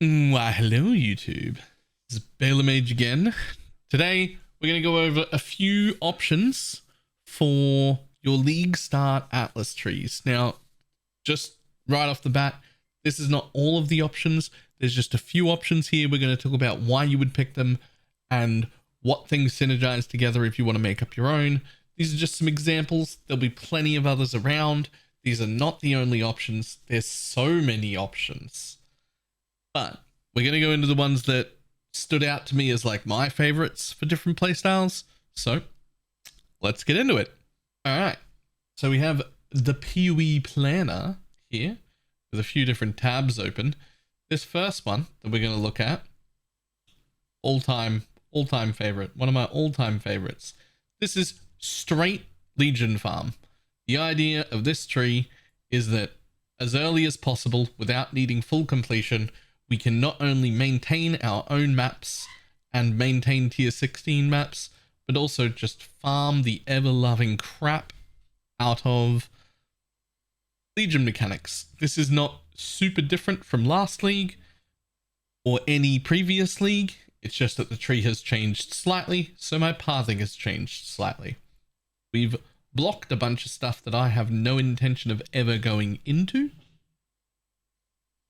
Why, hello YouTube. This is Baylor Mage again. Today, we're going to go over a few options for your League Start Atlas trees. Now, just right off the bat, this is not all of the options. There's just a few options here. We're going to talk about why you would pick them and what things synergize together if you want to make up your own. These are just some examples. There'll be plenty of others around. These are not the only options. There's so many options. But we're going to go into the ones that stood out to me as like my favorites for different playstyles. So let's get into it. All right. So we have the PoE planner here with a few different tabs open. This first one that we're going to look at, all-time favorite, one of my all-time favorites. This is straight Legion farm. The idea of this tree is that as early as possible, without needing full completion, we can not only maintain our own maps and maintain tier 16 maps, but also just farm the ever-loving crap out of Legion mechanics. This is not super different from last league or any previous league. It's just that the tree has changed slightly, so my pathing has changed slightly. We've blocked a bunch of stuff that I have no intention of ever going into.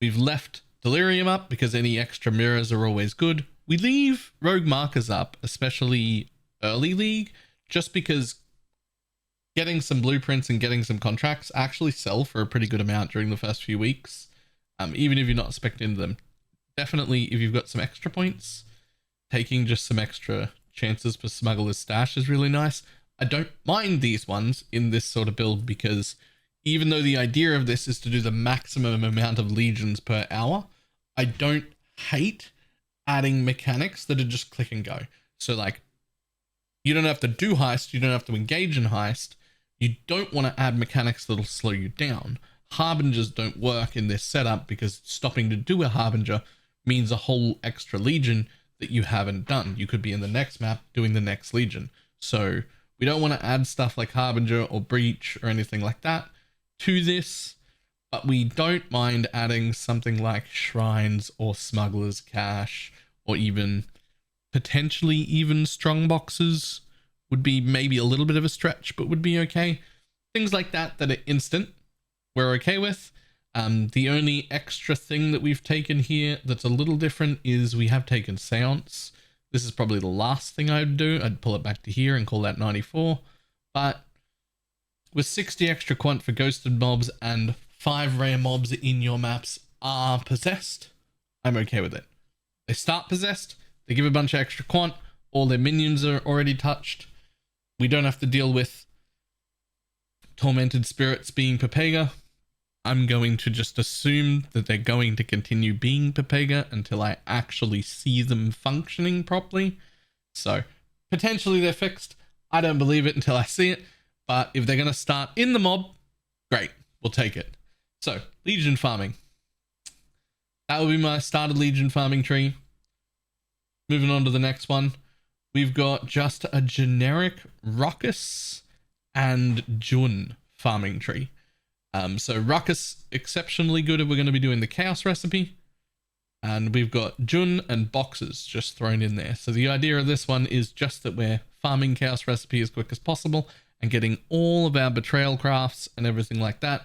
We've left Delirium up because any extra mirrors are always good. We leave rogue markers up, especially early league, just because getting some blueprints and getting some contracts actually sell for a pretty good amount during the first few weeks, even if you're not expecting them. Definitely, if you've got some extra points, taking just some extra chances for Smuggler's Stash is really nice. I don't mind these ones in this sort of build because even though the idea of this is to do the maximum amount of legions per hour, I don't hate adding mechanics that are just click and go. So like, you don't have to do heist, you don't have to engage in heist. You don't want to add mechanics that'll slow you down. Harbingers don't work in this setup because stopping to do a Harbinger means a whole extra legion that you haven't done. You could be in the next map doing the next legion. So we don't want to add stuff like Harbinger or Breach or anything like that to this, but we don't mind adding something like Shrines or Smuggler's Cache, or even potentially even Strong Boxes would be maybe a little bit of a stretch, but would be okay. Things like that that are instant, we're okay with. The only extra thing that we've taken here that's a little different is we have taken Seance. This is probably the last thing I'd do. I'd pull it back to here and call that 94, but with 60 extra quant for ghosted mobs and 5 rare mobs in your maps are possessed, I'm okay with it. They start possessed, they give a bunch of extra quant, all their minions are already touched. We don't have to deal with tormented spirits being Pepega. I'm going to just assume that they're going to continue being Pepega until I actually see them functioning properly. So potentially they're fixed. I don't believe it until I see it. But if they're going to start in the mob, great, we'll take it. So, Legion farming. That will be my started Legion farming tree. Moving on to the next one. We've got just a generic Ruckus and Jun farming tree. So Ruckus, exceptionally good if we're going to be doing the Chaos recipe. And we've got Jun and Boxes just thrown in there. So the idea of this one is just that we're farming Chaos recipe as quick as possible and getting all of our betrayal crafts and everything like that.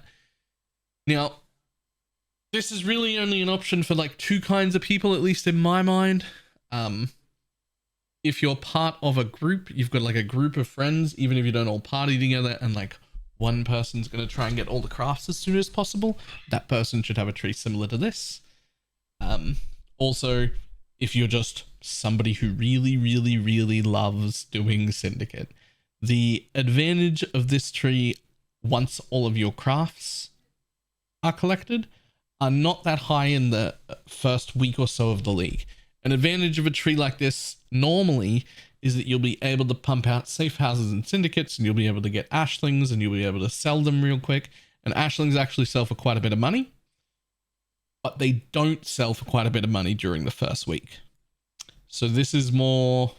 Now, this is really only an option for like 2 kinds of people, at least in my mind. If you're part of a group, you've got like a group of friends, even if you don't all party together and like one person's going to try and get all the crafts as soon as possible, that person should have a tree similar to this. Also, if you're just somebody who really loves doing Syndicate, the advantage of this tree, once all of your crafts are collected, are not that high in the first week or so of the league. An advantage of a tree like this normally is that you'll be able to pump out safe houses and syndicates, and you'll be able to get ashlings, and you'll be able to sell them real quick. And ashlings actually sell for quite a bit of money, but they don't sell for quite a bit of money during the first week. So this is more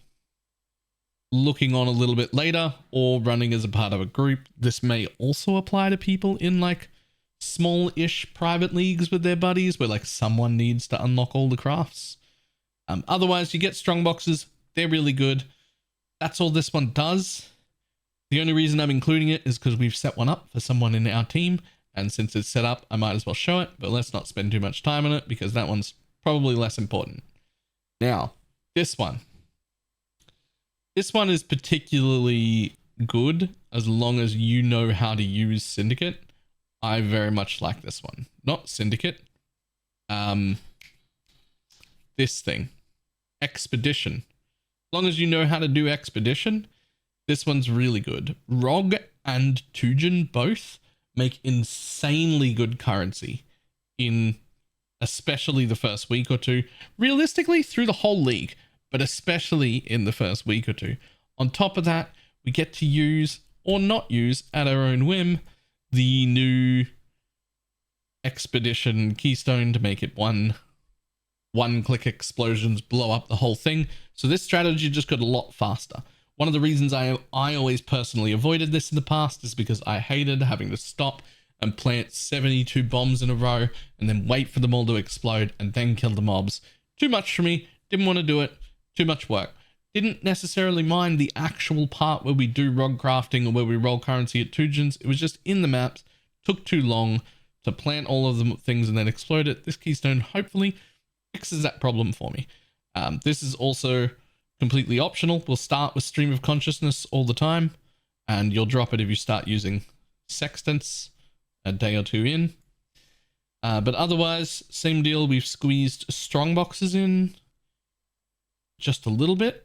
looking on a little bit later or running as a part of a group. This may also apply to people in like small-ish private leagues with their buddies where like someone needs to unlock all the crafts. Otherwise, you get strong boxes. They're really good. That's all this one does. The only reason I'm including it is because we've set one up for someone in our team. And since it's set up, I might as well show it. But let's not spend too much time on it because that one's probably less important. Now, this one. This one is particularly good as long as you know how to use Syndicate. I very much like this one. Not Syndicate. This thing. Expedition. As long as you know how to do Expedition, this one's really good. ROG and Tujen both make insanely good currency in especially the first week or two. Realistically, through the whole league, but especially in the first week or two. On top of that, we get to use or not use at our own whim the new Expedition Keystone to make it one-click explosions, blow up the whole thing. So this strategy just got a lot faster. One of the reasons I always personally avoided this in the past is because I hated having to stop and plant 72 bombs in a row and then wait for them all to explode and then kill the mobs. Too much for me. Didn't want to do it. Too much work. Didn't necessarily mind the actual part where we do ROG crafting or where we roll currency at Tujins. It was just in the maps. Took too long to plant all of the things and then explode it. This keystone hopefully fixes that problem for me. This is also completely optional. We'll start with Stream of Consciousness all the time, and you'll drop it if you start using Sextants a day or two in. But otherwise, same deal. We've squeezed strong boxes in just a little bit.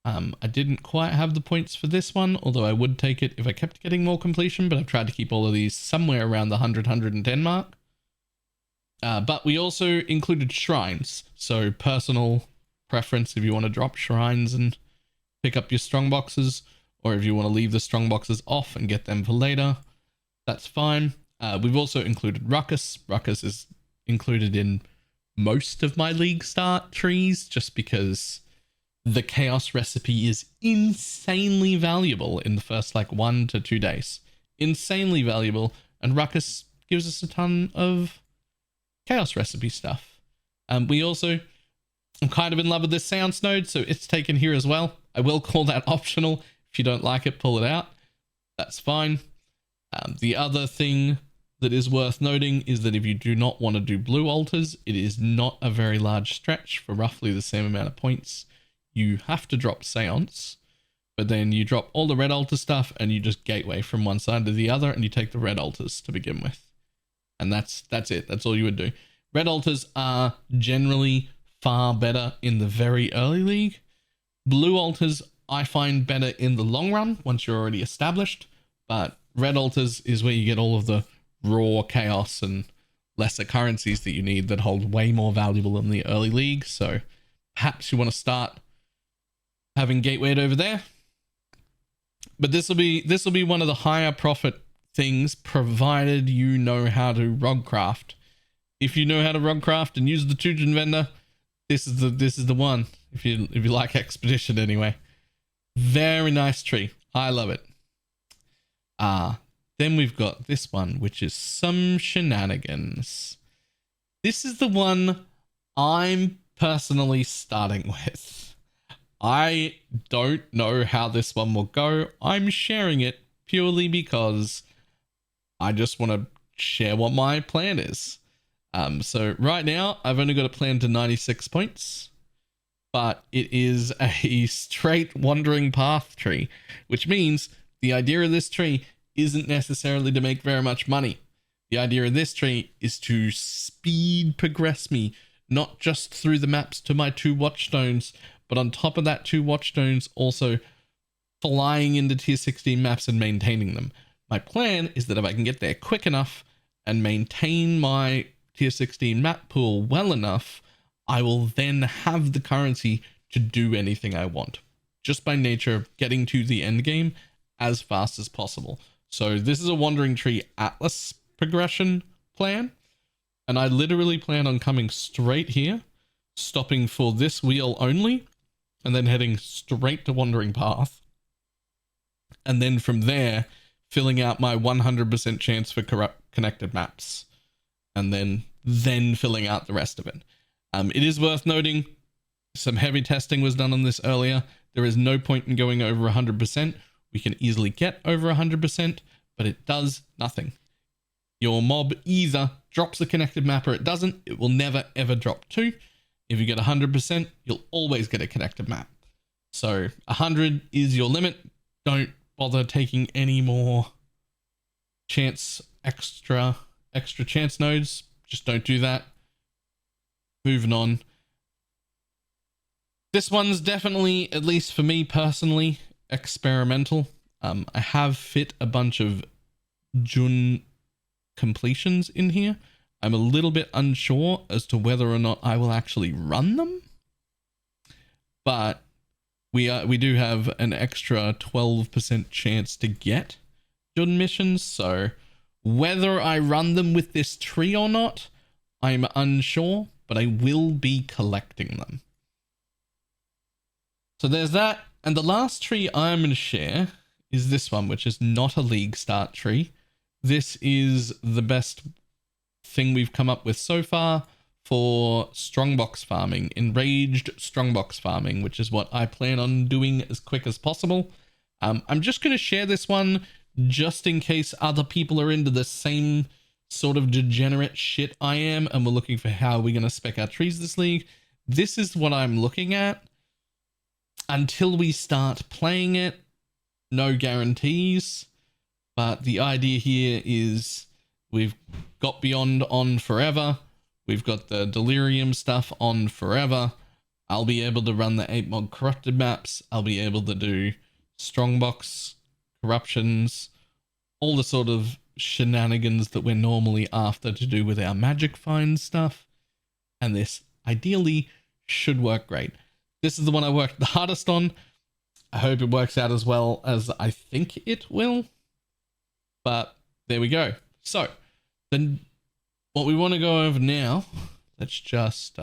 I didn't quite have the points for this one, although I would take it if I kept getting more completion, but I've tried to keep all of these somewhere around the 100-110 mark. But we also included shrines, so personal preference if you want to drop shrines and pick up your strong boxes, or if you want to leave the strong boxes off and get them for later, that's fine. We've also included Ruckus. Ruckus is included in most of my league start trees just because the chaos recipe is insanely valuable in the first like 1 to 2 days. Insanely valuable, and Ruckus gives us a ton of chaos recipe stuff. We also, I'm kind of in love with this sounds node, so it's taken here as well. I will call that optional. If you don't like it, pull it out. That's fine. The other thing that is worth noting is that if you do not want to do blue altars, it is not a very large stretch for roughly the same amount of points. You have to drop Seance, but then you drop all the red altar stuff and you just gateway from one side to the other and you take the red altars to begin with. And that's it. That's all you would do. Red altars are generally far better in the very early league. Blue altars I find better in the long run once you're already established, but red altars is where you get all of the raw chaos and lesser currencies that you need that hold way more valuable in the early league. So perhaps you want to start having gatewayed over there. But this will be one of the higher profit things, provided you know how to ROG craft. If you know how to ROG craft and use the Tujen vendor, this is the one. If you like Expedition anyway. Very nice tree. I love it. Then we've got this one, which is some shenanigans. This is the one I'm personally starting with. I don't know how this one will go. I'm sharing it purely because I just want to share what my plan is. So right now, I've only got a plan to 96 points, but it is a straight wandering path tree, which means the idea of this tree isn't necessarily to make very much money. The idea of this tree is to speed progress me, not just through the maps to my 2 watchstones, but on top of that 2 watchstones, also flying into tier 16 maps and maintaining them. My plan is that if I can get there quick enough and maintain my tier 16 map pool well enough, I will then have the currency to do anything I want, just by nature of getting to the end game as fast as possible. So this is a Wandering Tree Atlas progression plan, and I literally plan on coming straight here, stopping for this wheel only, and then heading straight to Wandering Path. And then from there, filling out my 100% chance for connected maps, and then filling out the rest of it. It is worth noting some heavy testing was done on this earlier. There is no point in going over 100%. We can easily get over 100%, but it does nothing. Your mob either drops a connected map or it doesn't. It will never ever drop 2. If you get 100%, you'll always get a connected map. So 100 is your limit. Don't bother taking any more extra chance nodes. Just don't do that. Moving on. This one's definitely, at least for me personally, experimental. I have fit a bunch of Jun completions in here. I'm a little bit unsure as to whether or not I will actually run them, but we do have an extra 12% chance to get Jun missions, so whether I run them with this tree or not, I'm unsure, but I will be collecting them. So there's that, and the last tree I'm going to share is this one, which is not a league start tree. This is the best thing we've come up with so far for strongbox farming, enraged strongbox farming, which is what I plan on doing as quick as possible. I'm just going to share this one just in case other people are into the same sort of degenerate shit I am, and we're looking for how we're going to spec our trees this league. This is what I'm looking at. Until we start playing it, no guarantees, but the idea here is we've got Beyond on forever. We've got the Delirium stuff on forever. I'll be able to run the 8 mod corrupted maps. I'll be able to do strongbox corruptions, all the sort of shenanigans that we're normally after to do with our magic find stuff. And this ideally should work great. This is the one I worked the hardest on. I hope it works out as well as I think it will. But there we go. So then what we want to go over now, let's just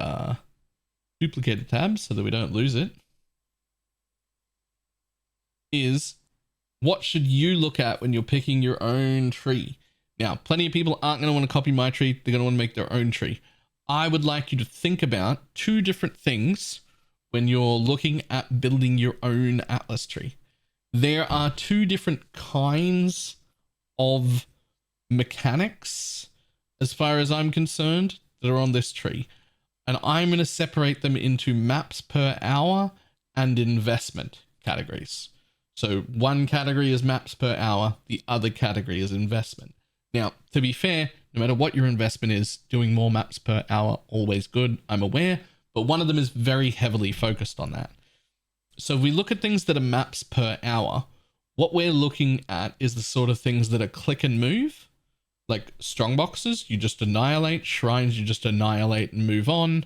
duplicate the tab so that we don't lose it, is what should you look at when you're picking your own tree? Now, plenty of people aren't going to want to copy my tree. They're going to want to make their own tree. I would like you to think about 2 different things when you're looking at building your own Atlas tree. There are 2 different kinds of mechanics, as far as I'm concerned, that are on this tree. And I'm going to separate them into maps per hour and investment categories. So one category is maps per hour, the other category is investment. Now, to be fair, no matter what your investment is, doing more maps per hour, always good, I'm aware, but one of them is very heavily focused on that. So if we look at things that are maps per hour, what we're looking at is the sort of things that are click and move, like strongboxes, you just annihilate, shrines, you just annihilate and move on,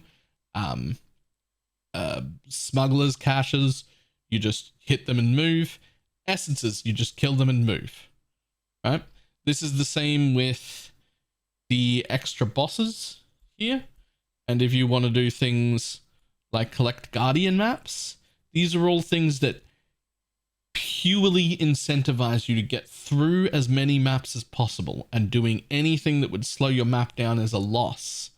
smugglers, caches, you just hit them and move, essences, you just kill them and move, right? This is the same with the extra bosses here. And if you want to do things like collect guardian maps, these are all things that purely incentivize you to get through as many maps as possible, and doing anything that would slow your map down is a loss.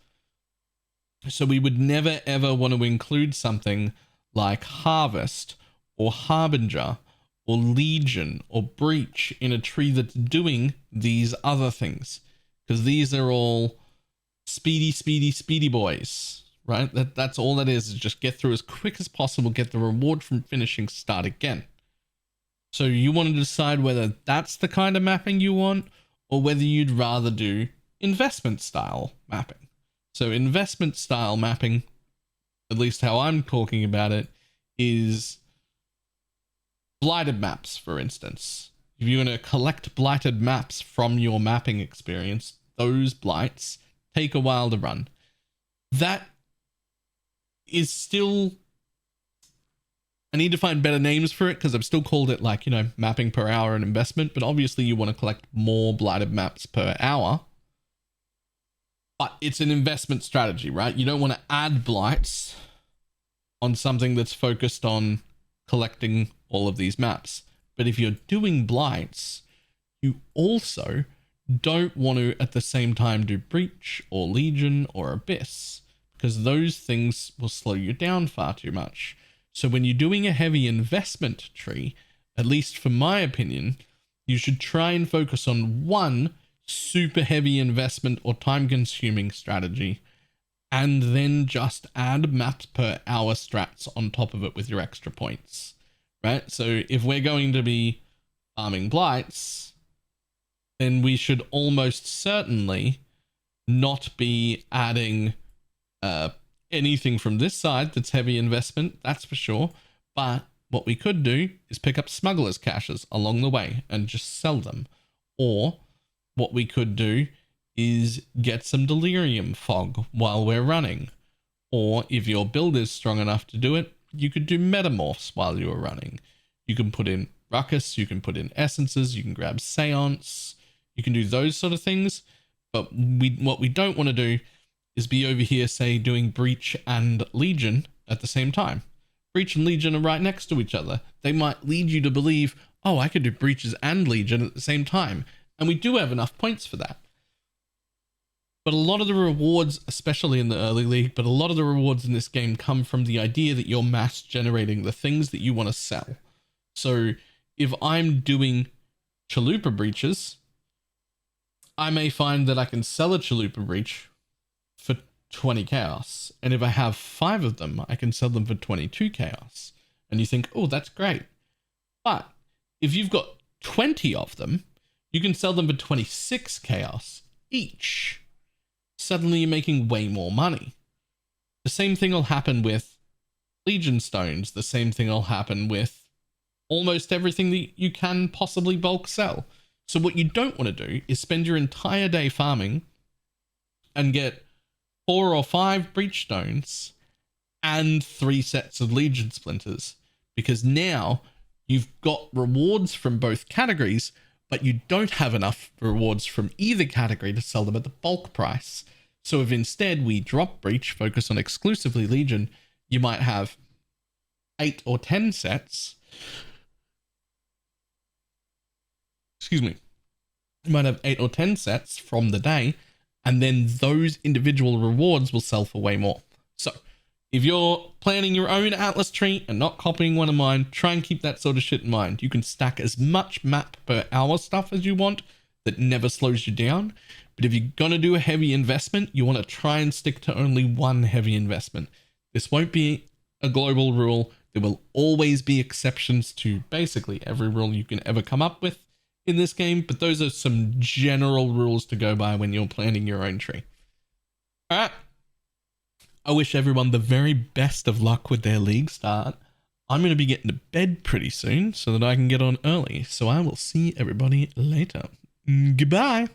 So we would never ever want to include something like Harvest or Harbinger or Legion or Breach in a tree that's doing these other things, because these are all speedy boys, right? That's all that is just get through as quick as possible, get the reward from finishing, start again. So you want to decide whether that's the kind of mapping you want, or whether you'd rather do investment style mapping. So investment style mapping, at least how I'm talking about it, is blighted maps, for instance. If you're going to collect blighted maps from your mapping experience, those blights take a while to run. That is still, I need to find better names for it, because I've still called it, like, you know, mapping per hour and investment, but obviously you want to collect more blighted maps per hour. But it's an investment strategy, right? You don't want to add blights on something that's focused on collecting all of these maps. But if you're doing blights, you also don't want to at the same time do Breach or Legion or Abyss, because those things will slow you down far too much. So when you're doing a heavy investment tree, at least for my opinion, you should try and focus on one super heavy investment or time consuming strategy, and then just add maps per hour strats on top of it with your extra points, right? So if we're going to be farming blights, then we should almost certainly not be adding anything from this side that's heavy investment, that's for sure. But what we could do is pick up smugglers' caches along the way and just sell them. Or what we could do is get some delirium fog while we're running. Or if your build is strong enough to do it, you could do metamorphs while you are running. You can put in ruckus, you can put in essences, you can grab seance, you can do those sort of things. But what we don't want to do is be over here, say, doing Breach and Legion at the same time. Breach and Legion are right next to each other. They might lead you to believe, oh, I could do Breaches and Legion at the same time. And we do have enough points for that. But a lot of the rewards, especially in the early league, but a lot of the rewards in this game come from the idea that you're mass generating the things that you want to sell. So if I'm doing Chalupa Breaches, I may find that I can sell a Chalupa Breach for 20 chaos. And if I have 5 of them, I can sell them for 22 chaos. And you think, oh, that's great. But if you've got 20 of them, you can sell them for 26 chaos each. Suddenly you're making way more money. The same thing will happen with Legion Stones. The same thing will happen with almost everything that you can possibly bulk sell. So what you don't want to do is spend your entire day farming and get 4 or 5 Breach Stones and 3 sets of Legion Splinters, because now you've got rewards from both categories, but you don't have enough rewards from either category to sell them at the bulk price. So if instead we drop Breach, focus on exclusively Legion, you might have 8 or 10 sets. Excuse me. You might have 8 or 10 sets from the day, and then those individual rewards will sell for way more. So if you're planning your own Atlas tree and not copying one of mine, try and keep that sort of shit in mind. You can stack as much map per hour stuff as you want that never slows you down. But if you're going to do a heavy investment, you want to try and stick to only one heavy investment. This won't be a global rule. There will always be exceptions to basically every rule you can ever come up with in this game. But those are some general rules to go by when you're planning your own tree. All right. I wish everyone the very best of luck with their league start. I'm going to be getting to bed pretty soon so that I can get on early. So I will see everybody later. Goodbye.